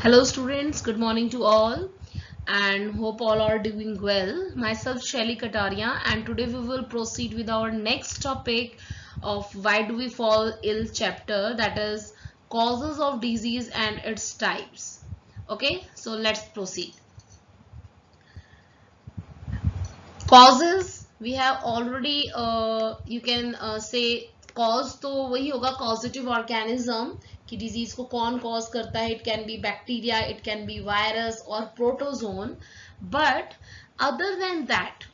Hello students, good morning to all and hope all are doing well. Myself Shelly Kataria and today we will proceed with our next topic of why do we fall ill chapter, that is causes of disease and its types. Okay, so let's proceed. Causes we have already you can say cause तो वही होगा causative organism कि disease को कौन cause करता है. It can be bacteria, it can be virus और protozoan. But other than that,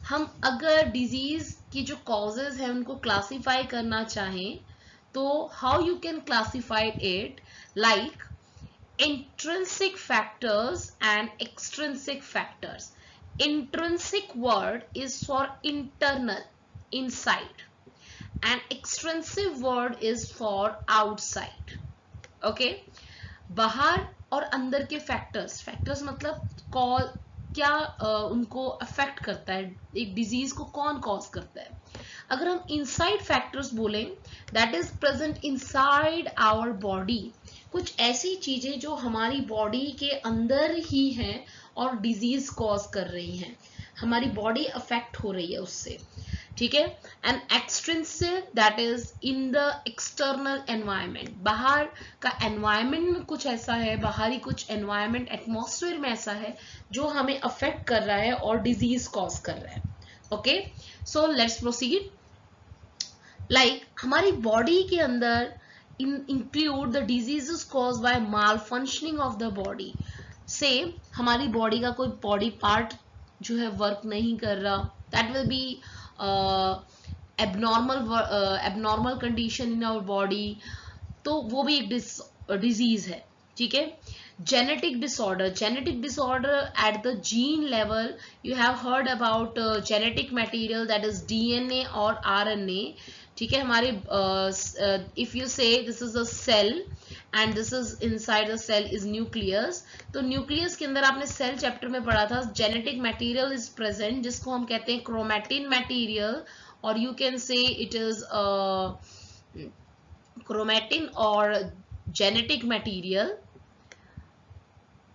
हम अगर disease की जो causes हैं उनको classify करना चाहें तो how you can classify it, like intrinsic factors and extrinsic factors. Intrinsic word is for internal, inside, and extrinsic word is for outside. Okay, बाहर और अंदर के फैक्टर्स. फैक्टर्स मतलब कॉल क्या उनको अफेक्ट करता है, एक डिजीज को कौन कॉज करता है. अगर हम इनसाइड फैक्टर्स बोलें, that is present inside our body. कुछ ऐसी चीजें जो हमारी बॉडी के अंदर ही हैं और डिजीज कॉज कर रही हैं, हमारी बॉडी अफेक्ट हो रही है उससे. ठीक है. And extrinsic that is in the external environment. बाहर का एनवायरमेंट में कुछ ऐसा है, बाहरी कुछ एनवायरमेंट एटमॉस्फेयर में ऐसा है जो हमें अफेक्ट कर रहा है और डिजीज कॉज कर रहा है. Okay, so let's proceed. Like हमारी बॉडी के अंदर include the diseases cause by mall functioning of the body. से हमारी बॉडी का कोई बॉडी पार्ट जो है वर्क नहीं कर रहा, that will be abnormal condition in our body, तो वो भी एक डिजीज है. ठीक है. genetic disorder at the gene level, you have heard about genetic material, that is DNA और RNA. ठीक है. हमारे if you say this is a cell and this is inside the cell is nucleus, तो nucleus के अंदर आपने cell chapter में पढ़ा था जेनेटिक मटेरियल इज प्रेजेंट, जिसको हम कहते हैं क्रोमैटिन मटेरियल, और यू कैन से it is chromatin or genetic material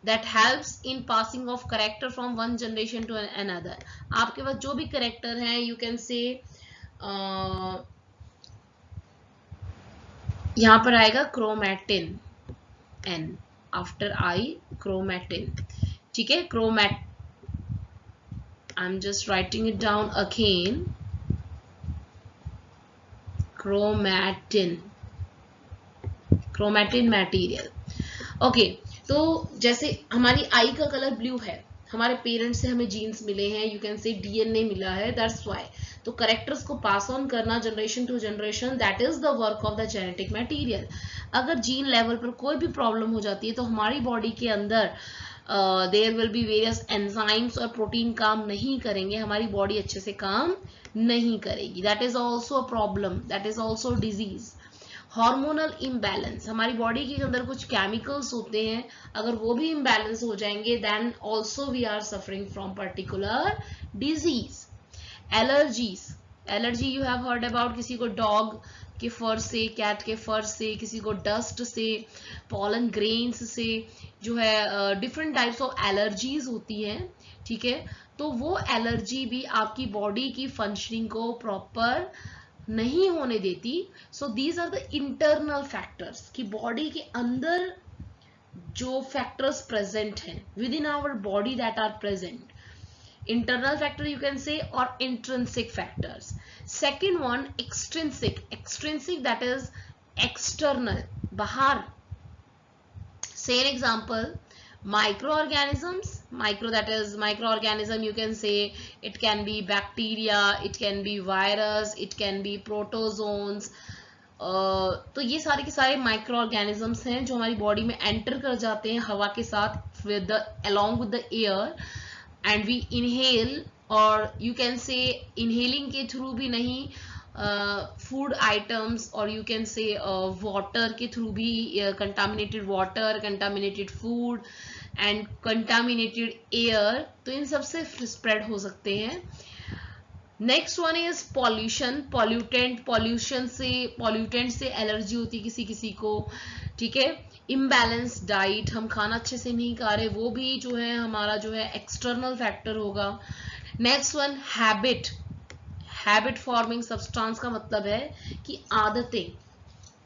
that helps in passing of character from one generation to another. आपके पास जो भी character हैं, you can say यहाँ पर आएगा chromatin n after I, chromatin. ठीक है. I'm just writing it down again. chromatin material. Okay, तो जैसे हमारी आई का कलर ब्लू है, हमारे पेरेंट्स से हमें जीन्स मिले हैं, यू कैन से डीएनए मिला है, दैट्स व्हाई. तो करेक्टर्स को पास ऑन करना generation to generation, that is the work of the genetic material. अगर जीन लेवल पर कोई भी प्रॉब्लम हो जाती है तो हमारी बॉडी के अंदर there will be various enzymes और प्रोटीन काम नहीं करेंगे, हमारी बॉडी अच्छे से काम नहीं करेगी. That is also a problem, that is also disease. Hormonal imbalance, हमारी बॉडी के अंदर कुछ केमिकल्स होते हैं, अगर वो भी इम्बैलेंस हो जाएंगे then also we are suffering from particular disease. Allergies, allergy you have heard about, किसी को डॉग के फर से, कैट के फर से, किसी को डस्ट से, पॉलन ग्रेन्स से, जो है डिफरेंट टाइप्स ऑफ एलर्जीज होती हैं. ठीक है. तो वो एलर्जी भी आपकी बॉडी की फंक्शनिंग को प्रॉपर नहीं होने देती. So these are the internal factors कि बॉडी के अंदर जो फैक्टर्स प्रेजेंट हैं within our body that are present. internal factor you can say, or intrinsic factors. Second one, extrinsic that is external, bahar. Say an example, microorganisms, microorganism you can say it can be bacteria, it can be virus, it can be protozoans. तो ये सारे के सारे micro organisms हैं जो हमारी body में enter कर जाते हैं हवा के साथ, with along with the air, and we inhale, और you can say inhaling के थ्रू भी नहीं, फूड आइटम्स, और यू कैन से वाटर के थ्रू भी, contaminated water, contaminated food and contaminated air, तो इन सब से स्प्रेड हो सकते हैं. Next one is pollution, pollutant से एलर्जी होती है किसी किसी को. ठीक है. इम्बैलेंस डाइट, हम खाना अच्छे से नहीं खा रहे, वो भी जो है हमारा जो है एक्सटर्नल फैक्टर होगा। Next one habit, habit forming substance का मतलब है कि आदतें,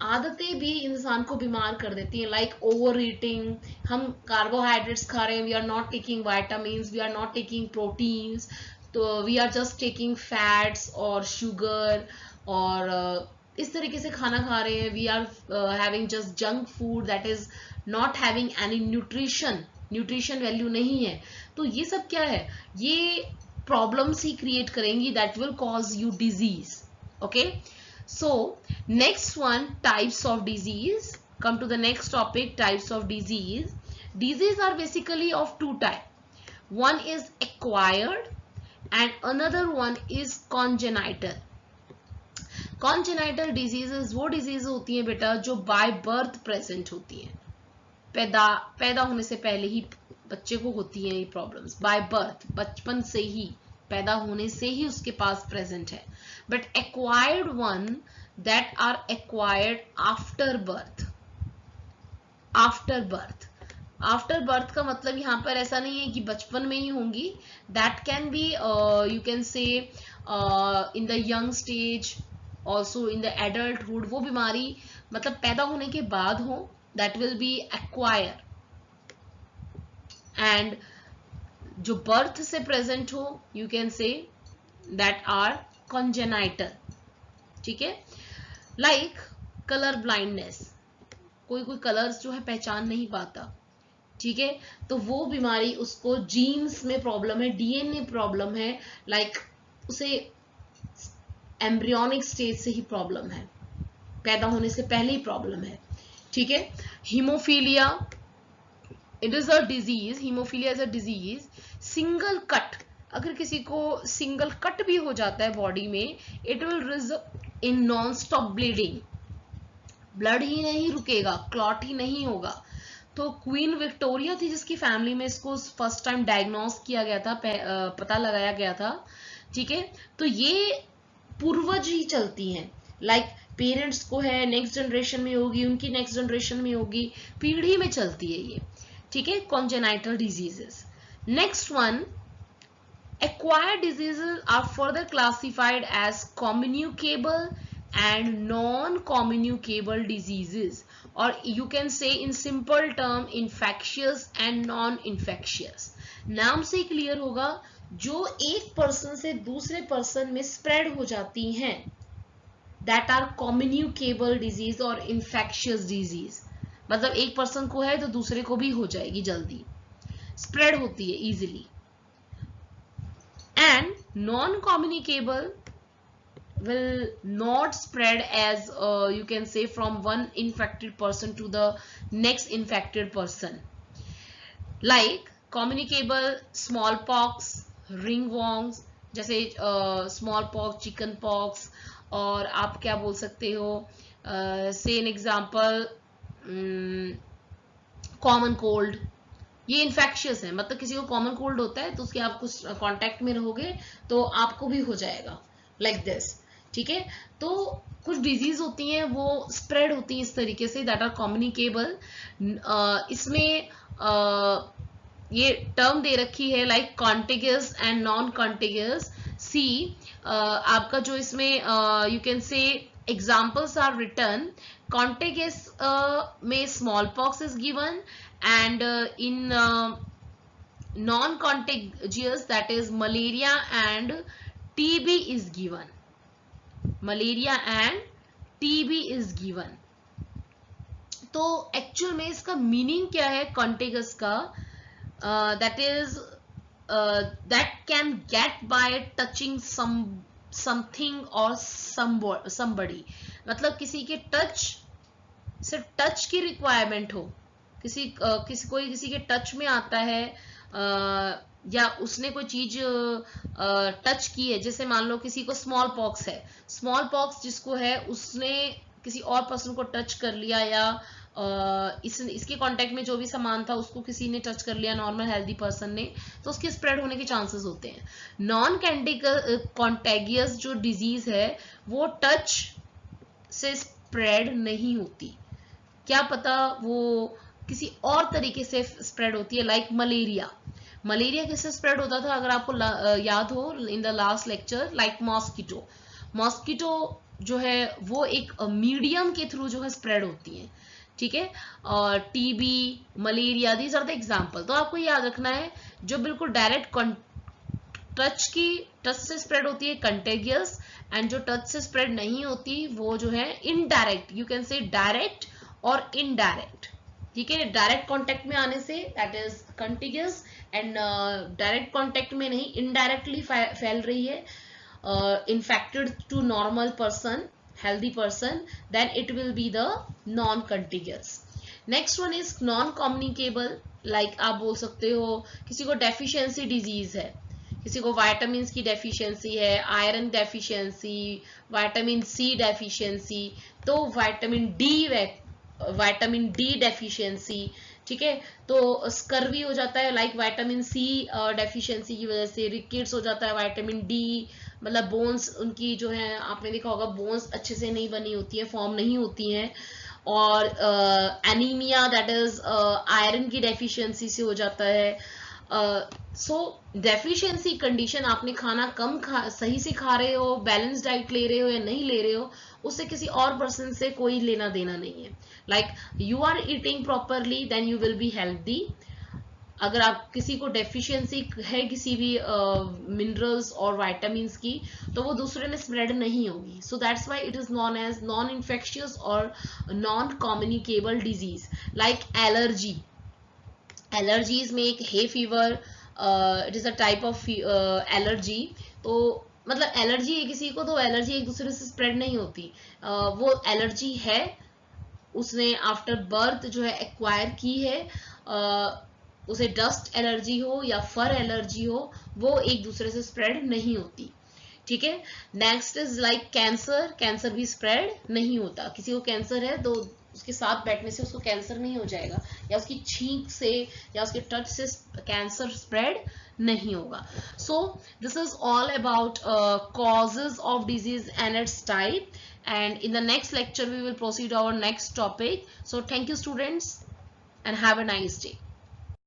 आदतें भी इंसान को बीमार कर देती हैं, लाइक ओवर ईटिंग, हम कार्बोहाइड्रेट्स खा रहे हैं, we are not taking vitamin, we are not taking proteins, तो we are just taking fats और शुगर, और इस तरीके से खाना खा रहे हैं, we are having just junk food that is not having any nutrition, nutrition value नहीं है। तो ये सब क्या है, ये प्रॉब्लम्स ही क्रिएट करेंगी that will cause you disease. Okay, so next one, types of disease. Come to the next topic, types of disease. Disease are basically of two types. One is acquired and another one is congenital. Congenital diseases वो disease होती हैं बेटा जो by birth present होती हैं, पैदा होने से पहले ही बच्चे को होती हैं ये प्रॉब्लम्स, by birth, बचपन से ही, पैदा होने से ही उसके पास प्रेजेंट है। But acquired one that are acquired after birth, after birth, after birth का मतलब यहाँ पर ऐसा नहीं है कि बचपन में ही होंगी, that can be you can say in the young stage, also in the adulthood, वो बीमारी मतलब पैदा होने के बाद हो, that will be acquire. And जो बर्थ से प्रेजेंट हो, you can say that are congenital. ठीक है, लाइक कलर ब्लाइंडनेस, कोई कोई कलर्स जो है पहचान नहीं पाता, ठीक है, तो वो बीमारी उसको जीन्स में प्रॉब्लम है, डीएनए प्रॉब्लम है, लाइक उसे एम्ब्रियोनिक स्टेज से ही प्रॉब्लम है, पैदा होने से पहले ही प्रॉब्लम है। ठीक है, haemophilia, it is a disease, haemophilia is a disease. Single cut, अगर किसी को सिंगल कट भी हो जाता है बॉडी में, it will result in non stop bleeding, blood ही नहीं रुकेगा, क्लॉट ही नहीं होगा। तो क्वीन विक्टोरिया थी जिसकी फैमिली में इसको फर्स्ट टाइम डायग्नोस किया गया था, पता लगाया गया था। ठीक है, तो ये पूर्वज ही चलती हैं, लाइक पेरेंट्स को है, नेक्स्ट जनरेशन में होगी, उनकी नेक्स्ट जनरेशन में होगी, पीढ़ी में चलती है ये। ठीक है, congenital diseases. Next one, acquired diseases are further classified as communicable and non-communicable diseases, or you can say in simple term infectious and non-infectious। नाम से क्लियर होगा, जो एक पर्सन से दूसरे पर्सन में स्प्रेड हो जाती हैं, that are communicable disease और infectious disease, मतलब एक पर्सन को है तो दूसरे को भी हो जाएगी, जल्दी स्प्रेड होती है easily. And non-communicable will not spread as you can say from one infected person to the next infected person, like communicable smallpox, ringworms, जैसे smallpox, chicken pox, और आप क्या बोल सकते हो, say an example, common cold, ये infectious है, मतलब किसी को कॉमन कोल्ड होता है तो उसके आप कुछ कांटेक्ट में रहोगे तो आपको भी हो जाएगा, लाइक दिस। ठीक है, तो कुछ डिजीज होती हैं वो स्प्रेड होती हैं इस तरीके से, दैट आर कम्युनिकेबल। इसमें ये टर्म दे रखी है like contagious and non contagious. See आपका जो इसमें you can say examples are written, contagious में small pox is given, and in non-contagious that is malaria and TB is given, malaria and TB is given। तो actual में इसका meaning क्या है contagious का, that is that can get by touching something or somebody, मतलब किसी के touch, सिर्फ टच की रिक्वायरमेंट हो, कोई किसी के टच में आता है, या उसने कोई चीज टच की है, जैसे मान लो किसी को स्मॉल पॉक्स है, स्मॉल पॉक्स जिसको है उसने किसी और पर्सन को टच कर लिया, या इसके कांटेक्ट में जो भी सामान था उसको किसी ने टच कर लिया, नॉर्मल हेल्दी पर्सन ने, तो उसके स्प्रेड होने के चांसेस होते हैं। नॉन कॉन्टेगियस जो डिजीज है वो टच से स्प्रेड नहीं होती, क्या पता वो किसी और तरीके से स्प्रेड होती है, लाइक मलेरिया। मलेरिया किससे स्प्रेड होता था अगर आपको याद हो in the last lecture, like mosquito. Mosquito जो है वो एक मीडियम के थ्रू जो है स्प्रेड होती है, ठीक है। और TB, malaria, these are the example. तो आपको याद रखना है जो बिल्कुल डायरेक्ट टच से स्प्रेड होती है कंटेगियस, एंड जो टच से स्प्रेड नहीं होती वो जो है indirect, you can say direct और इनडायरेक्ट, ठीक है। डायरेक्ट कांटेक्ट में आने से that is contagious, and direct contact में नहीं, इनडायरेक्टली फैल रही है, infected to normal person, healthy person, then it will be the non contagious. Next one is non communicable, like आप बोल सकते हो किसी को डेफिशिएंसी डिजीज है, किसी को वाइटामिन की डेफिशिएंसी है, iron deficiency, vitamin C deficiency, तो विटामिन डी डेफिशिएंसी, ठीक है। तो स्कर्वी हो जाता है लाइक विटामिन सी डेफिशिएंसी की वजह से, रिकेट्स हो जाता है विटामिन डी, मतलब बोन्स उनकी जो है, आपने देखा होगा बोन्स अच्छे से नहीं बनी होती है, फॉर्म नहीं होती हैं। और एनीमिया दैट इज आयरन की डेफिशिएंसी से हो जाता है। सो डेफिशिएंसी कंडीशन, आपने खाना कम सही से खा रहे हो, बैलेंस डाइट ले रहे हो या नहीं ले रहे हो, उससे किसी और पर्सन से कोई लेना देना नहीं है। Like you are eating properly then you will be healthy. अगर आप किसी को डेफिशिएंसी है किसी भी मिनरल्स और विटामिन्स की, तो वो दूसरे में स्प्रेड नहीं होगी। So that's why it is non as non infectious और non communicable disease. Like allergy, allergies में एक hay fever, it is a type of allergy. तो मतलब एलर्जी है किसी को, तो एलर्जी एक दूसरे से स्प्रेड नहीं होती। वो एलर्जी है, उसने आफ्टर बर्थ जो है एक्वायर की है, उसे डस्ट एलर्जी हो या फर एलर्जी हो, वो एक दूसरे से स्प्रेड नहीं होती, ठीक है। Next is like cancer, cancer भी स्प्रेड नहीं होता। किसी को कैंसर है तो उसके साथ बैठने से उसको कैंसर नहीं हो जाएगा, या उसकी छींक से या उसके टच से कैंसर स्प्रेड नहीं होगा। So this is all about causes of disease and its type, and in the next lecture we will proceed our next topic. So thank you students and have a nice day.